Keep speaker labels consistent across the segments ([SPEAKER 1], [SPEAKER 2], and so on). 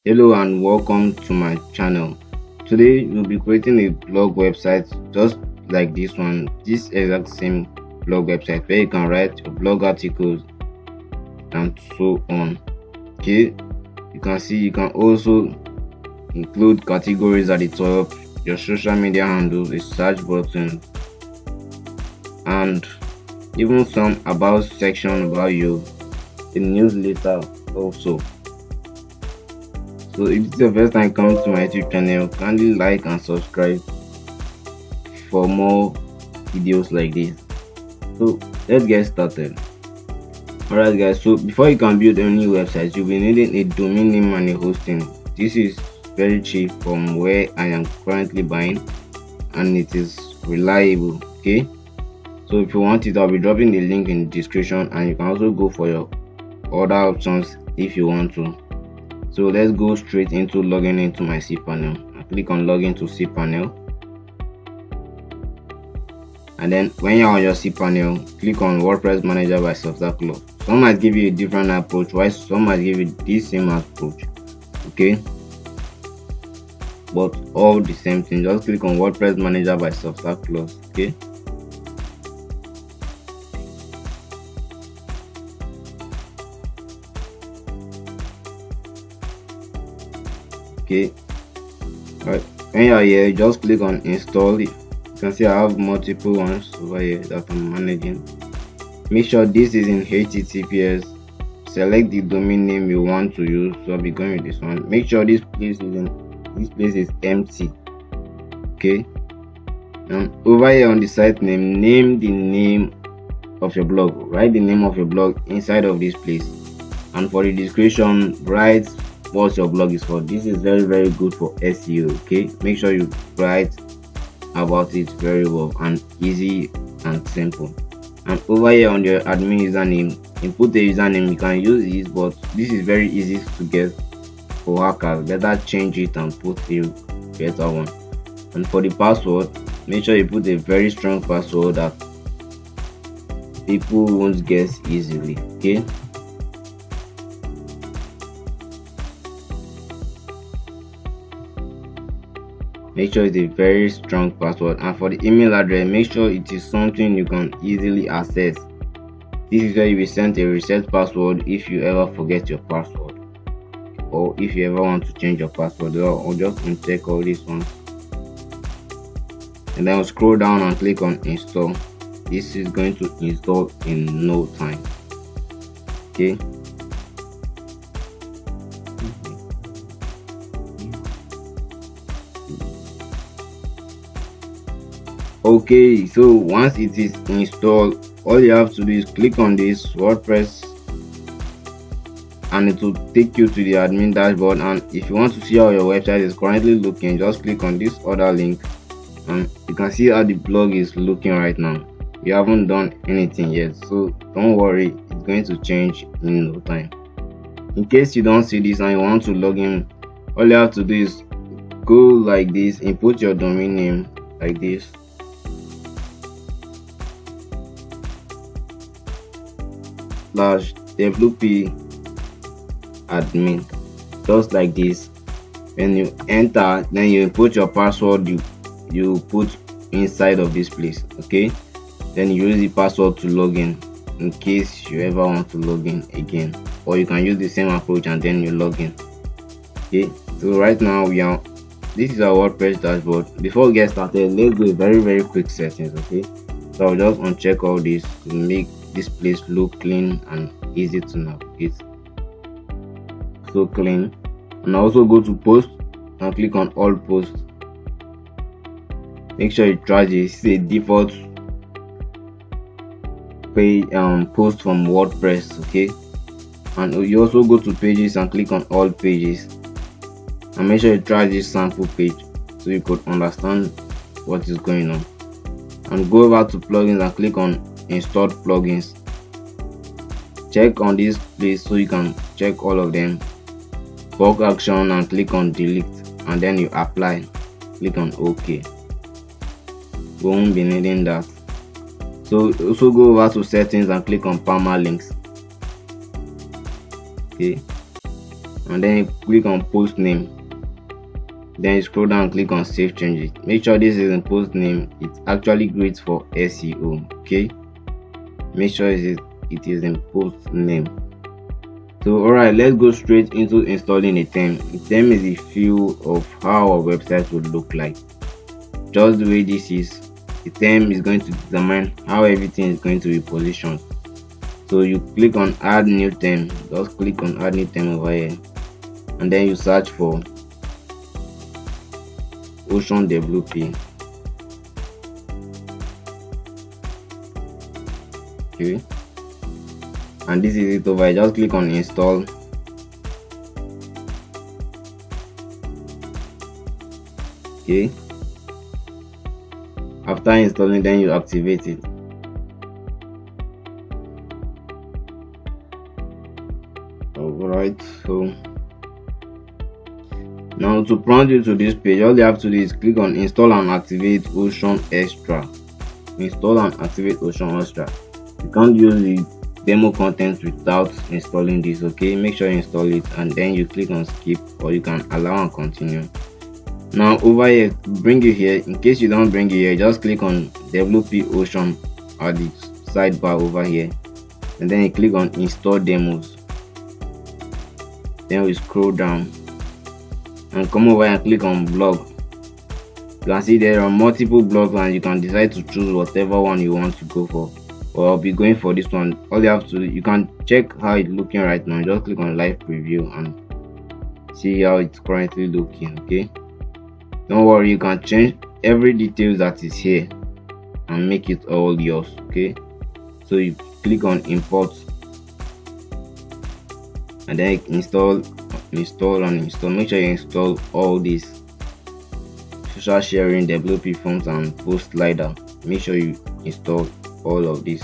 [SPEAKER 1] Hello and welcome to my channel. Today we'll be creating a blog website just like this one, this exact same blog website where you can write your blog articles and so on. Okay, you can see you can also include categories at the top, your social media handles, a search button, and even some about section about you, a newsletter also. So if it's your first time coming to my YouTube channel, kindly like and subscribe for more videos like this. So let's get started. Alright guys, so before you can build any website, you'll be needing a domain name and a hosting. This is very cheap from where I am currently buying and it is reliable. Okay, so if you want it, I'll be dropping the link in the description and you can also go for your other options if you want to. So let's go straight into logging into my cPanel. I click on login to cPanel, and then when you're on your cPanel, click on WordPress Manager by Software Club. Some might give you a different approach, while some might give you the same approach. Okay, but all the same thing. Just click on WordPress Manager by Software Club. Okay. Okay, alright, when you are here, just click on install it. You can see I have multiple ones over here that I'm managing. Make sure this is in HTTPS. Select the domain name you want to use, so I'll be going with this one. Make sure this place is empty. Okay, and over here on the site name the name of your blog. Write the name of your blog inside of this place, and for the description, write what your blog is for. This is very good for SEO. Okay, make sure you write about it very well and easy and simple. And over here on your admin username, input the username. You can use this, but this is very easy to get for hackers. Better change it and put a better one. And for the password, make sure you put a very strong password that people won't guess easily. Okay, make sure it's a very strong password. And for the email address, make sure it is something you can easily access. This is where you will send a reset password if you ever forget your password, or if you ever want to change your password, or just uncheck all these ones. And then scroll down and click on install. This is going to install in no time. Okay, okay, so once it is installed, all you have to do is click on this WordPress and it will take you to the admin dashboard. And if you want to see how your website is currently looking, just click on this other link and you can see how the blog is looking right now. You haven't done anything yet, so don't worry, it's going to change in no time. In case you don't see this and you want to log in, all you have to do is go like this, input your domain name like this, /wp admin, just like this. When you enter, then you input your password you put inside of this place. Okay, then you use the password to log in case you ever want to log in again, or you can use the same approach and then you log in. Okay, so right now this is our WordPress dashboard. Before we get started, let's do a very quick settings. Okay, so I'll just uncheck all this to make this place look clean and easy to navigate. So clean. And also go to post and click on all posts. Make sure you try this. It's a default page post from WordPress. Okay, and you also go to pages and click on all pages, and make sure you try this sample page so you could understand what is going on. And go over to plugins and click on installed plugins. Check on this place so you can check all of them. Bulk action and click on delete, and then you apply. Click on OK. We won't be needing that. So also go over to settings and click on permalinks. Okay, and then you click on post name. Then you scroll down, click on save changes. Make sure this is in post name. It's actually great for SEO. Okay, make sure it is in post name. So alright, let's go straight into installing a theme. A theme is a feel of how our website would look like. Just the way this is, the theme is going to determine how everything is going to be positioned. So you click on add new theme. Just click on add new theme over here, and then you search for Ocean WP. Okay, and this is it over here. Just click on install. Okay, after installing, then you activate it. Alright, so now to prompt you to this page, all you have to do is click on install and activate Ocean Extra. Install and activate Ocean Extra. You can't use the demo content without installing this. Okay, make sure you install it, and then you click on skip, or you can allow and continue. Now over here, bring you here. In case you don't bring it here, just click on WP Ocean at the sidebar over here, and then you click on install demos. Then we scroll down and come over and click on blog. You can see there are multiple blogs, and you can decide to choose whatever one you want to go for. Or I'll be going for this one. All you have to do, you can check how it's looking right now. Just click on live preview and see how it's currently looking. Okay, don't worry, you can change every detail that is here and make it all yours. Okay, so you click on import, and then install. Make sure you install all these: social sharing, WP forms, and post slider. Make sure you install all of this.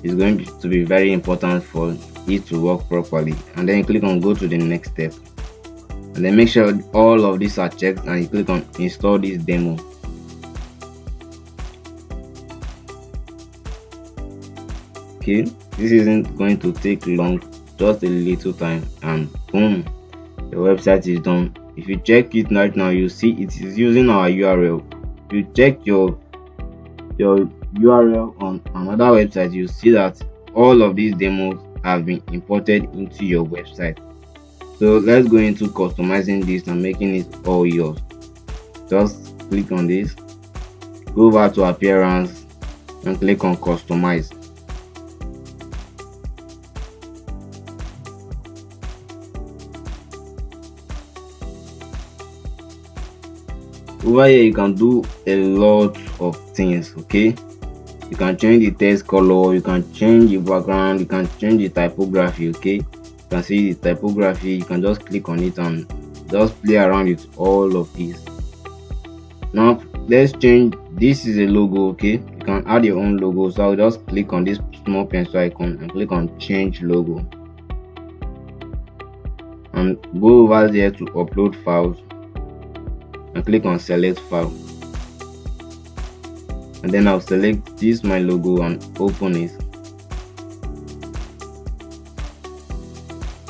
[SPEAKER 1] It's going to be very important for it to work properly. And then you click on go to the next step, and then make sure all of these are checked, and you click on install this demo. Okay, this isn't going to take long, just a little time, and boom, your website is done. If you check it right now, you see it is using our URL. If you check your URL on another website, you see that all of these demos have been imported into your website. So let's go into customizing this and making it all yours. Just click on this, go over to appearance, and click on customize. Over here you can do a lot of things. Okay, you can change the text color, you can change the background, you can change the typography. Okay, you can see the typography. You can just click on it and just play around with all of these. Now let's change. This is a logo. Okay, you can add your own logo, so I'll just click on this small pencil icon and click on change logo, and go over there to upload files and click on select file, and then I'll select this my logo and open it,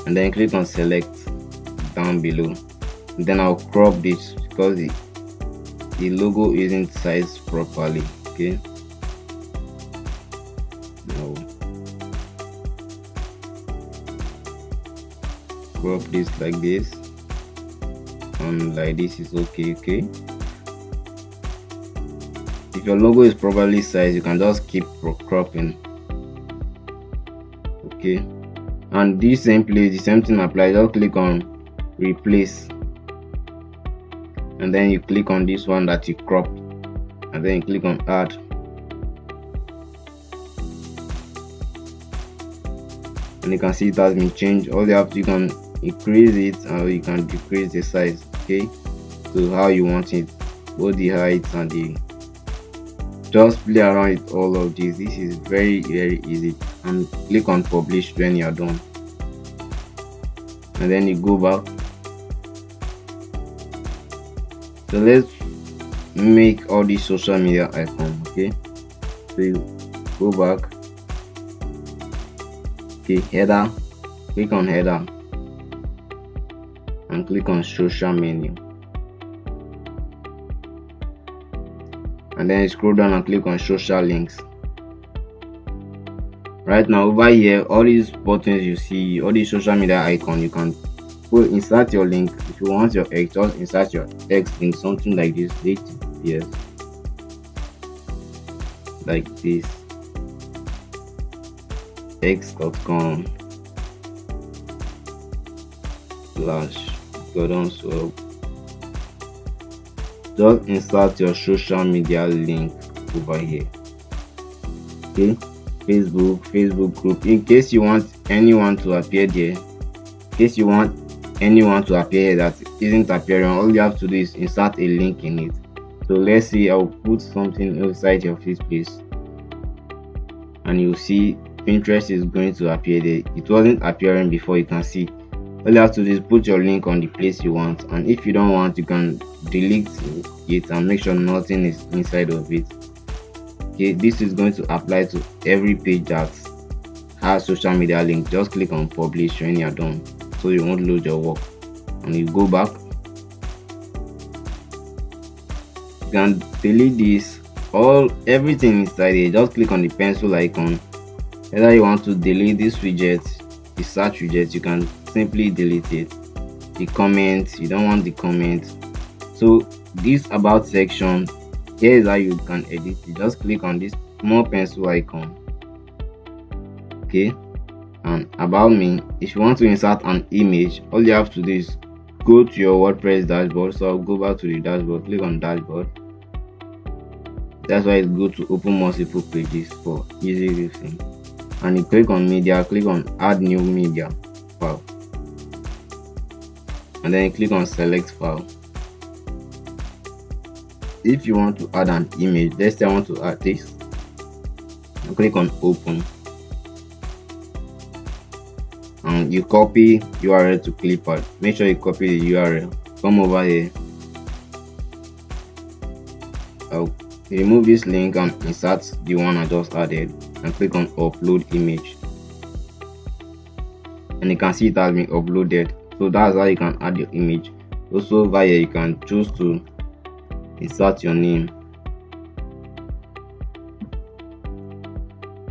[SPEAKER 1] and then click on select down below, and then I'll crop this because the logo isn't sized properly. Okay, now crop this like this, and like this is okay. Okay, if your logo is properly sized, you can just keep cropping. Okay, and this same place, the same thing applies. Just click on replace, and then you click on this one that you cropped, and then you click on add, and you can see it has been changed. All you have to, you can increase it or you can decrease the size. Okay, to how you want it, both the height and the, just play around with all of this. This is very easy, and click on publish when you are done, and then you go back. So let's make all these social media icons. Okay, so you go back. Okay, header, click on header, and click on social menu, and then scroll down and click on social links. Right now over here, all these buttons you see, all these social media icon, you can insert your link. If you want your X, just insert your X link, something like this, yes, like this, x.com / Gordon Swell. Just insert your social media link over here. Okay, Facebook group, in case you want anyone to appear there, that isn't appearing, all you have to do is insert a link in it. So let's see, I'll put something inside of this place, and you'll see Pinterest is going to appear there. It wasn't appearing before. You can see, all you have to do is put your link on the place you want, and if you don't want, you can delete it and make sure nothing is inside of it. Okay, this is going to apply to every page that has social media link. Just click on publish when you are done, so you won't lose your work. And you go back, you can delete this, everything inside here. Just click on the pencil icon. Whether you want to delete this widget, the search widget, you can simply delete it. The comment, you don't want the comment. So this about section, here is how you can edit it. Just click on this small pencil icon. Okay, and about me, if you want to insert an image, all you have to do is go to your WordPress dashboard. So I'll go back to the dashboard, click on dashboard. That's why it's good to open multiple pages for easy using. And you click on media, click on add new media file, and then you click on select file. If you want to add an image, let's say I want to add this, and click on open, and you copy URL to clipboard. Make sure you copy the URL. Come over here, I'll remove this link and insert the one I just added, and click on upload image, and you can see it has been uploaded. So that's how you can add your image. Also over here, you can choose to insert your name.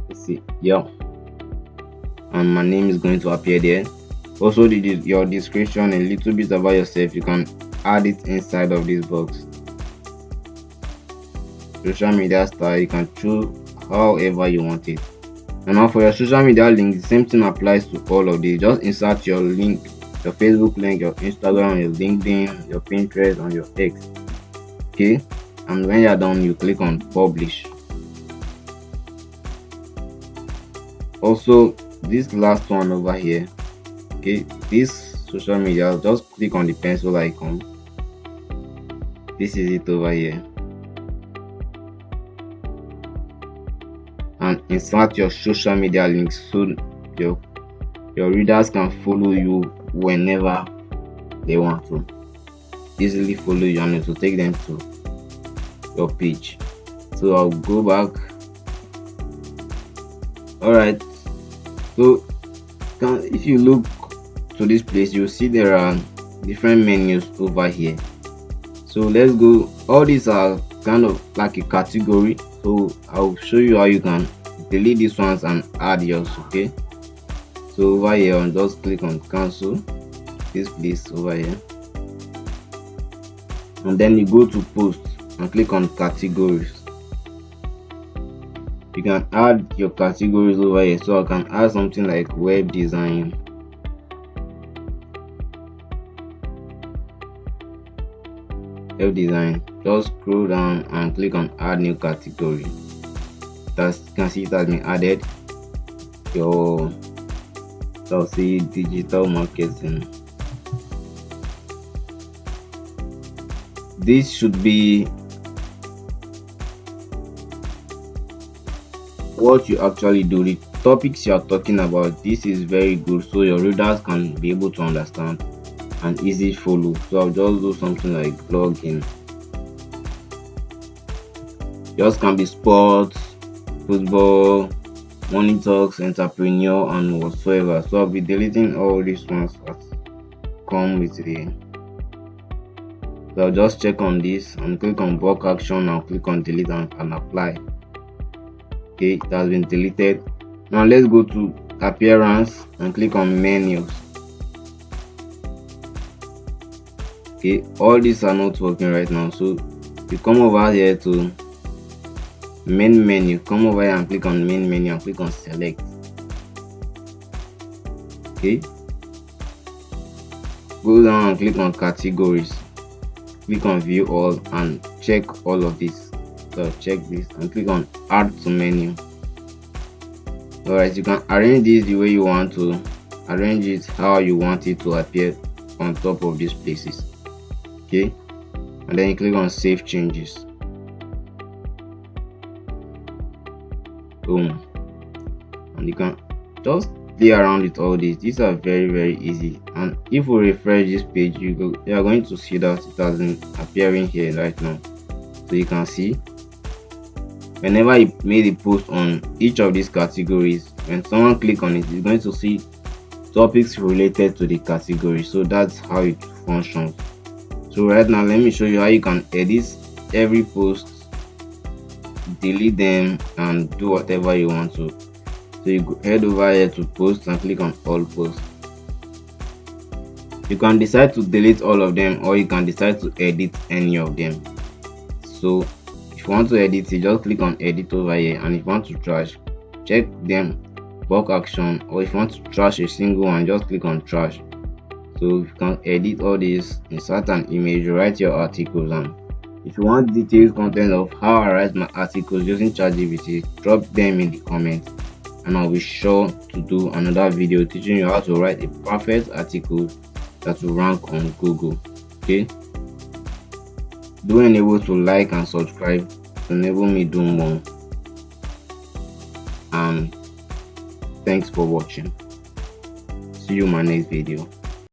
[SPEAKER 1] Let's see, yeah, and my name is going to appear there. Also your description, a little bit about yourself, you can add it inside of this box. Social media style, you can choose however you want it. And now for your social media link, the same thing applies to all of these. Just insert your link, your Facebook link, your Instagram, your LinkedIn, your Pinterest, and your X. Okay, and when you're done, you click on publish. Also this last one over here, okay, this social media, just click on the pencil icon. This is it over here, and insert your social media links so your readers can follow you whenever they want to easily follow you, and to take them to your page. So I'll go back. All right, so if you look to this place, you'll see there are different menus over here. So let's go. All these are kind of like a category, so I'll show you how you can delete these ones and add yours. Okay, so over here, and just click on cancel this place over here, and then you go to post and click on categories. You can add your categories over here. So I can add something like web design, just scroll down and click on add new category. You can see it has been added. I'll see digital marketing. This should be what you actually do, the topics you are talking about. This is very good, so your readers can be able to understand and easy follow. So I'll just do something like blogging. Yours can be sports, football, money talks, entrepreneur, and whatsoever. So I'll be deleting all these ones that come with the So I'll just check on this and click on bulk action. I'll click on delete and apply. Okay, it has been deleted. Now let's go to appearance and click on menus. Okay, all these are not working right now, so you come over here to main menu, come over here and click on main menu and click on select. Okay, go down and click on categories, click on view all and check all of this. So check this and click on add to menu. Alright, you can arrange this the way you want to arrange it, how you want it to appear on top of these places. Okay, and then you click on save changes. Boom, and you can just play around with all these. These are very easy, and if we refresh this page, you are going to see that it has been appearing here right now. So you can see whenever you made a post on each of these categories, when someone click on it, it's going to see topics related to the category. So that's how it functions. So right now, let me show you how you can edit every post, delete them, and do whatever you want to. So you go head over here to post and click on all posts. You can decide to delete all of them, or you can decide to edit any of them. So if you want to edit it, just click on edit over here, and if you want to trash, check them bulk action, or if you want to trash a single one, just click on trash. So you can edit all this, insert an image, write your articles, and if you want detailed content of how I write my articles using ChatGPT, drop them in the comments, and I'll be sure to do another video teaching you how to write a perfect article that will rank on Google. Okay, do enable to like and subscribe to enable me do more, and thanks for watching. See you in my next video.